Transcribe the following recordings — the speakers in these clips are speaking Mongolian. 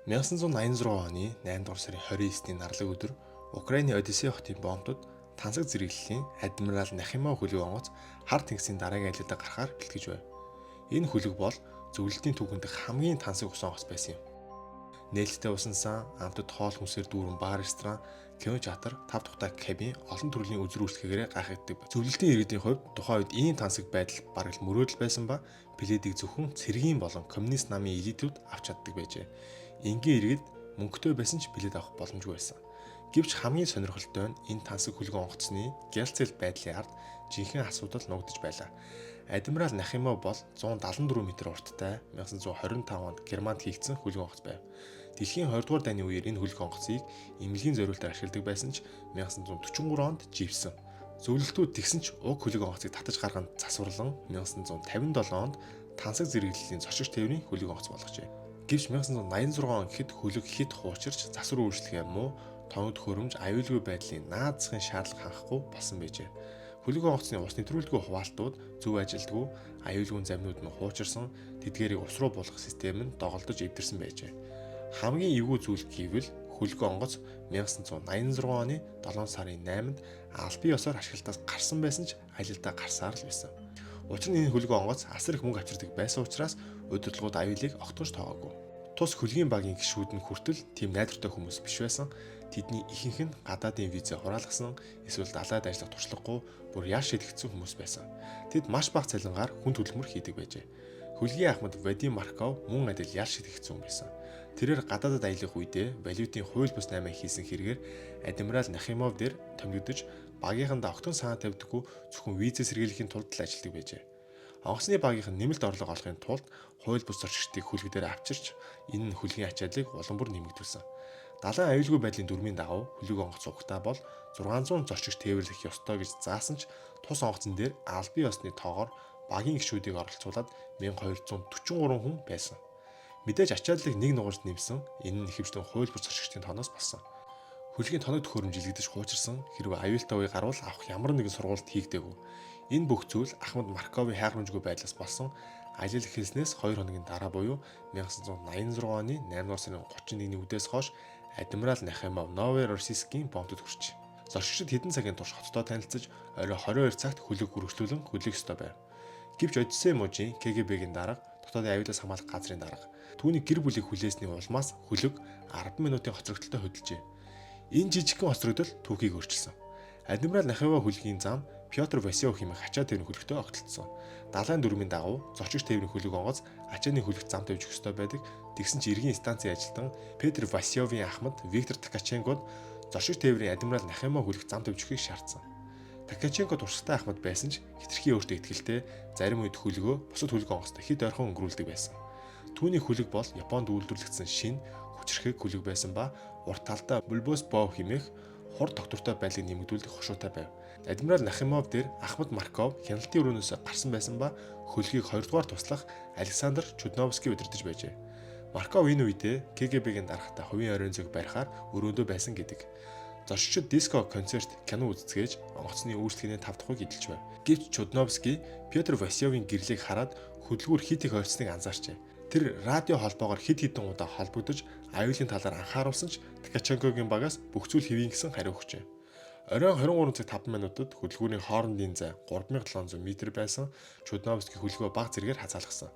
1986 оны 8 дугаар сарын 29-ний нарлаг өдөр Украиний Одиссей хотын бомбууд тансаг зэрэглэлийн адмирал Нахимов хөлөг онгоц хар тэнгисийн дараагийн аялалдаа гарахаар бэлтгэж байв. Энэ хөлөг бол зөвлөлтийн түүхэнд хамгийн тансаг усан онгоц байсан юм. Нээлттэй усан сан, амтд хоол хүнсээр дүүрэн бар ресторан, кино театр, тав тухтай кабин, олон төрлийн үзрүүлэлтгээр гайхагддаг. Зөвлөлтийн иргэдийн хувьд тухайн үед ийм тансаг байдал бараг л мөрөөдөл байсан ба пледийг зөвхөн цэргийн болон коммунист намын элитүүд авч чаддаг байжээ. Энгийн иргэд мөнгөтэй байсан ч плед авах боломжгүй байсан. Гэвч хамгийн сонирхолтой нь энэ тансаг хөлгөн онгоцны гялцэл байдлын ард жинхэнэ асуудал нуугдж байлаа. Адмирал Нахимов бол 174 м урттай 1925 онд Германд хийгдсэн хөлгөн онгоц байв. Дэлхийн 2 дугаар дайны үеэр энэ хөлгөн онгоцыг эмнэлгийн зориулалтаар ашигладаг байсан ч 1943 онд живсэн. Зөвлөлтүүд тэгсэн ч уг хөлгөн онгоцыг татаж гарган засварлан 1957 онд тансаг зэрэглэлийн зорчигч тээврийн хөлгөн онгоц болгожээ. Гэвч 1986 он гэхэд хөлөг хит хуучирч засвар үйлчлэгээ муу тоног төхөөрөмж аюулгүй байдлын наадзахын шаардлага хангахгүй болсон байжээ. Хөлөг онгоцны ус нэвтрүүлгүй хуваалтууд зөв ажилдгүй, аюулгүй замнууд нь хуучирсан, тэдгээрийг ус руу буулгах систем нь доголдож эвдэрсэн байжээ. Хамгийн эвгүй зүйл гэвэл хөлөг онгоц 1986 оны 7 сарын 8-нд албан ёсоор ашиглалтаас гарсан байсан ч аялалдаа гарсаар л байсан. Учир нь энэ хөлөг онгоц асар их мөнгө авчирдаг байсан учраас удирдлагууд аюулыг огтуж тоогоогүй. Тус хөлгийн багийн гишүүд нь хүртэл тийм найдвартай хүмүүс биш байсан. Тэдний ихэнх нь гадаадын визээ хураалгасан, эсвэл далайд ажиллах туршлагагүй бүр яар шидэгдсэн хүмүүс байсан. Тэд маш бага цалингаар хүн төлбөр хийдэг байжээ. Хөлгийн ахмад Вадим Марков мөн адил яар шидэгдсэн хүн байсан. Тэрээр гадаадад аялах үедээ валютын хууль бус наймаа хийсэн хэрэгээр адмирал Нахимов дээр томилогдож багийнхандаа огтон санаа тавьдаггүй зөвхөн визээ сэргийлэхийн тулд л ажилладаг байжээ. Онгоцны багийнх нь нэмэлт орлого олохын тулд хууль бус зорчигчдыг хөлгөдөр авчирч энэ нь хөлгийн ачааллыг улам бүр нэмэгдүүлсэн. Далайн аюулгүй байдлын дүрмийн дагуу хөлөг онгоц угтаа бол 600 зорчигч тээвэрлэх ёстой гэж заасан ч тус онгоцон дээр албан ёсны тоогоор багийн гишүүдийг оролцуулаад 1243 хүн байсан. Мэдээж ачааллыг нэг нугарч нэмсэн. Энэ нь ихэвчлэн хууль бус зорчигчдын тоноос болсон. Хөлгийн тоног төхөөрөмж илэгдэж хуучирсан хэрвээ аюултай үе гарвал авах ямар нэгэн сургалт хийгдээгүй. Энэ бүх зүйл Ахмад Марковын хайхрамжгүй байдлаас болсон. Ажил эхэлснээс 2 хоногийн дараа буюу 1986 оны 8 дугаар сарын 31-ний үдээс хойш адмирал Нахимов Новороссийскийн бомбод хүрч. Зорчигчид хэдэн цагийн турш хоттой танилцж орой 22 цагт хөлөг үргэлжлүүлэн хөдлөх ёстой байв. Гэвч Одиссей мужийн КГБ-гийн дарга, дотоодын аюулаас хамгаалах газрын дарга түүний гэр бүлийг хүлээсний улмаас хөлөг 10 минутын хоцрогдолтой хөдөлжээ. Энэ жижигхэн хоцрогдол түүхийг өөрчилсөн. Адмирал Нахимов хөлгийн зам Петр Василев хэмээх ачаа тээврийн хөлөгтөө огтлцсон. Далайн дүрмийн дагуу зорчигч тээврийн хөлөг онгоц ачааны хөлөгт зам тавьж өгөх ёстой байдаг. Тэгсэн ч эргийн станцын ажилтан Петр Василевийн ахмад Виктор Ткаченкод зорчигч тээврийн адмирал Нахимов хөлөгт зам тавьж өгөхийг шаардсан. Ткаченко туршлагатай ахмад байсан ч хитрхи өөртөө итгэлтэй зарим үед хөлгөө бусад хөлөг онгоцтой хэд ойрхон өнгөрүүлдэг байсан. Түүний хөлөг бол Японд үйлдвэрлэгдсэн шинэ хүчирхэг хөлөг байсан ба урт талдаа Bulbos Bow хэмээх хур доктортой байдлыг нэмэгдүүлэх хошуутай байв. Адмирал Нахимов дээр Ахмад Марков хяналтын өрөөнөөс гарсан байсан ба хөлгийг 2 дугаар туслах Александр Чудновский удирдах байжээ. Марков энэ үедээ КГБ-гийн даргатай хувийн оройн зүг барихаар өрөөндөө байсан гэдэг. Зорчигчид диско, концерт, кино үзцгээж онгоцны үйлчлэгээний тав дахыг эдэлж байв. Гэвч Чудновский Петр Василевийн гэрлийг хараад хөдөлгүүр хит их ойрцныг анзаарчээ. Тэр радио холбоогоор хэд хэдэн удаа холбогдож аюулын талаар анхааруулсан ч Ткаченкогийн багаас бүх зүйл хэвэн гэсэн хариу өгчээ. Оройн 23 цаг 5 минутад хөдөлгүүрийн хоорондын зай 3700 м байсан. Чудновский хөлгөө баг зэргээр хазаалгасан.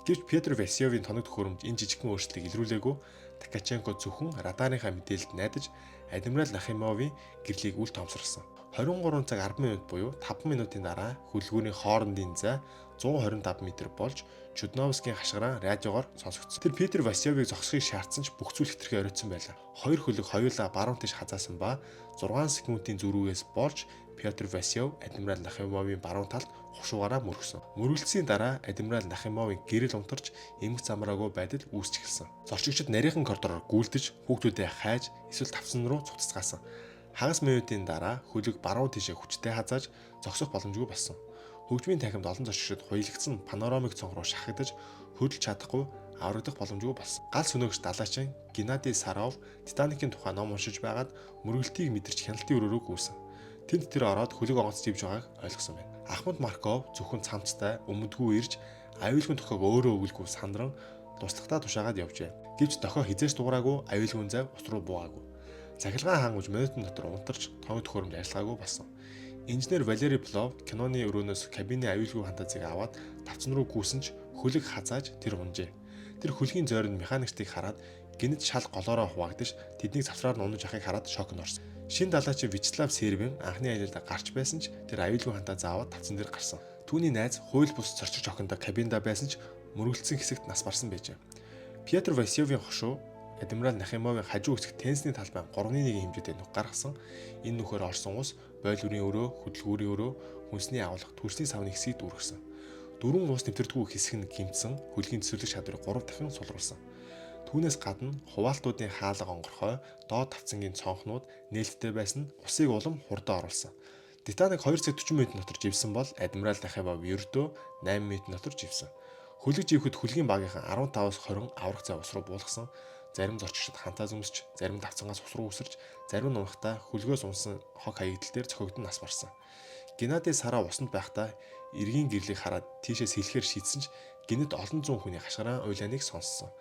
Гэвч Петр Василевийн тоног төхөөрөмж энэ жижигхэн өөрчлөлтийг илрүүлээгүй. Ткаченко зөвхөн радарынхаа мэдээлэлд найдаж адмирал Нахимовын гэрлийг үл томсорсон. 23 цаг 10 минут буюу 5 минутын дараа хөлгүүрийн хоорондын зай 125 м болж Чудновскийн хашгираа радиогоор сонсогдсон. Тэр Петр Василевийг зогсохыг шаардсан ч бүх зүйл хитрхи оройтсон байлаа. Хоёр хөлөг хоёулаа баруун тийш хазаасан ба 6 секундын зөрүүгээс болж Петр Василев адмирал Нахимовын баруун талд хушуугаараа мөргсөн. Мөргөлдсөний дараа адмирал Нахимовын гэрэл унтарч эмх замраагүй байдал үүсч эхэлсэн. Зорчигчид нарийнхан коридороор гүйлдэж хүүхдүүдээ хайж эсвэл тавцан руу цуццгаасан. Хагас минутын дараа хөлөг баруун тишээ хүчтэй хазааж зогсох боломжгүй болсон. Хөгжмийн танхимд олон зорчигчид хуйлагдсан панорамик цонх руу шахагдаж хөдөлж чадахгүй аврагдах боломжгүй болсон. Гал сүнөөгч далайчин Геннадий Саров Титаникийн тухай ном уншиж байгаад мөргөлтийг мэдэрч хяналтын өрөөрөө гүйсэн. Тэнд тэр ороод хөлөг онгоц живж байгааг ойлгосон байна. Ахмад Марков зөвхөн цамцтай өмдгүү ирж аюулгүй тохиог өөрөө өгүүлгүй сандран туслахтаа тушаагаад явжээ. Гэвч дохио хизээч дуураагүй, аюулгүй зайв ус руу буугаагүй. Цахилгаан хаан үж минутын дотор унтарч тоног төхөөрөмж ажиллагаагүй болсон. Инженер Валери Плов киноны өрөөнөөс кабины аюулгүй фантазиг аваад тавцан руу гүйсэнч хөлөг хазааж тэр унжээ. Тэр хөлгийн зойронд механикчдыг хараад гинэт шал голоороо хуваагдаж тэднийг завсраар нь унаж ахыг хараад шокнд орсон. Шин далаач Вячеслав Сербин анхны аялалд гарч байсан ч тэр аюулгүй фантаз аваад тавцан дээр гарсан. Түүний найз хууль бус зорчигч охиндоо кабинда байсан ч мөргөлдсөн хэсэгт нас барсан байжээ. Петр Василевийн хошуу Адмирал Нахимовын хажуу хэсэг тенсний талбай 3-1 хэмжээтэй нүх гаргасан. Энэ нүхээр орсон ус бойлгөрийн өрөө, хөдөлгүүрийн өрөө, хүнсний агуулга, төрсний савны хэсгийг дүүргэсэн. Дөрвөн ус нэвтэрдэггүй хэсэг нь гимтсэн, хөлгийн цэцэрлэг чадварыг 3 дахин сулруулсан. Түүнээс гадна хуваалтуудын хаалга онгорхой, доод тавцангийн цонхнууд нээлттэй байсан усыг улам хурдаа оруулсан. Титаник 2 цаг 40 минутын дотор живсэн бол Адмирал Нахимов ердөө 8 минутын дотор живсэн. Хөлөг живхэд хөлгийн багийнхан 15-аас 20 аврах зай ус руу буулгасан. Зарим зорчигчид хантаас өмсч, зарим давцангаас ус руу үсэрч, зарим нь унахтаа хөлгөөс унсан хог хаягдал дээр цохигдсон нас барсан. Геннадий Сараа усанд байхдаа эргийн гэрлийг хараад тийшээ сэлэхээр шийдсэн ч гинэт олон зуун хүний хашгираа уйлааныг сонссон.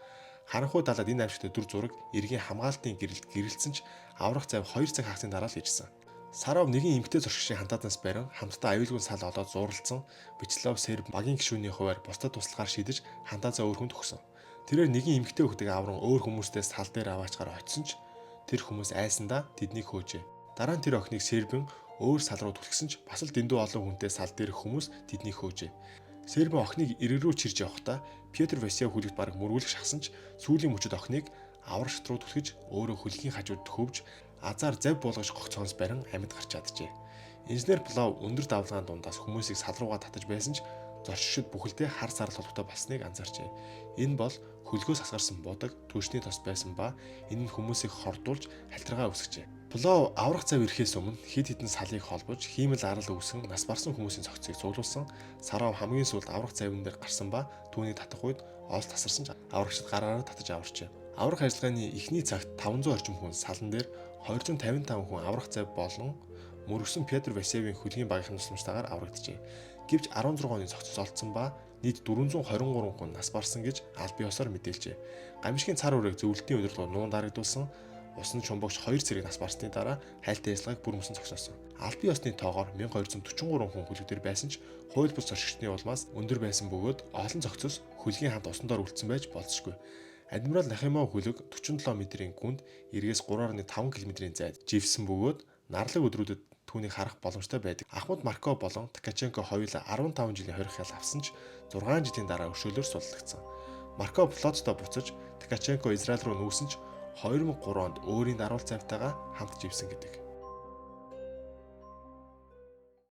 Харанхуй далаад энэ авшигт дүр зураг эргийн хамгаалтын гэрэлд гэрэлцсэн ч аврах зайв 2 цаг хагасны дараа л ирсэн. Сарав нэгэн эмгтэй зорчигчийн хантаатнаас барин хамтдаа аюулгүй сал олоод зууралцсан. Вячеслав Серб багийн гишүүний хуваар бусдад туслахаар шийдэж хантаазаа өөр хүнд өгсөн. Тэрээр нэгэн эмгтэй хүүхдийг авран өөр хүмүүстэй сал дээр аваачгаар очсон ч тэр хүмүүс айсандаа тэднийг хөөжээ. Дараа нь тэр охиныг Сербэн өөр сал руу түлхсэн ч бас л дэндүү олон хүнтэй сал дээрх хүмүүс тэднийг хөөжээ. Сербэн охиныг эрэг рүү чирж явахдаа Петр Василев хөлөгт бараг мөргүүлэх шахсан ч сүүлийн мөчөд охиныг аврах шат руу түлхэж өөрөө хөлгийн хажууд хөвж азар зав буулгаж гогцоноос барин амьд гарч чаджээ. Инженер Плов өндөр давлгааны дундаас хүмүүсийг сал руугаа татаж байсан ч зорчигчид бүхэлдээ хар сарал холбоотой болсныг анзаарчээ. Энэ бол хөлгөөс асгарсан будаг түншний тос байсан ба энэ нь хүмүүсийг хордуулж халтргаа үүсгэжээ. Плов аврах цав ирэхээс өмнө хэд хэдэн салыг холбож хиймэл арал үүсгэн нас барсан хүмүүсийн цогцыг цуглуулсан. Сарав хамгийн сүүлд аврах цавын дээр гарсан ба түүний татах үед оос тасарсан ч аврагчид гараараа татаж аварчээ. Аврах ажиллагааны эхний цагт 500 орчим хүн салан дээр 255 хүн аврах цав болон мөргсөн Петр Василевийн хөлгийн багийн тусламжтайгаар аврагджээ. Гэвч 16 оны цогцос олдсон ба нийт 423 хүн нас барсан гэж аль бие ёсоор мэдээлжээ. Гамшигын цар үрэг зөвлөлтийн удирдлага нуун дарагдуулсан. Усан чумбогч 2 цэрэг нас барсны дараа хайлттай ажиллагааг бүрмөсөн зогсоосон. Аль бие ёсны тоогоор 1243 хүн хөлөг дээр байсан ч хууль бус зорчигчдын улмаас өндөр байсан бөгөөд олон зохицос хөлгийн хамт усан доор үлдсэн байж болзошгүй. Адмирал Нахимов хөлөг 47 м-ийн гүнд эргээс 3.5 км-ийн зайд живсэн бөгөөд нарлаг өдрүүдэд түүнийг харах боломжтой байдаг. Ахмад Марков болон Ткаченко хоёулаа 15 жилийн хорих ял авсан ч 6 жилийн дараа өршөөлөөр суллагдсан. Марков флоттой буцаж Ткаченко Израиль руу нүүсэн ч 2003 онд өөрийн даруул цавтайгаа хамт живсэн гэдэг.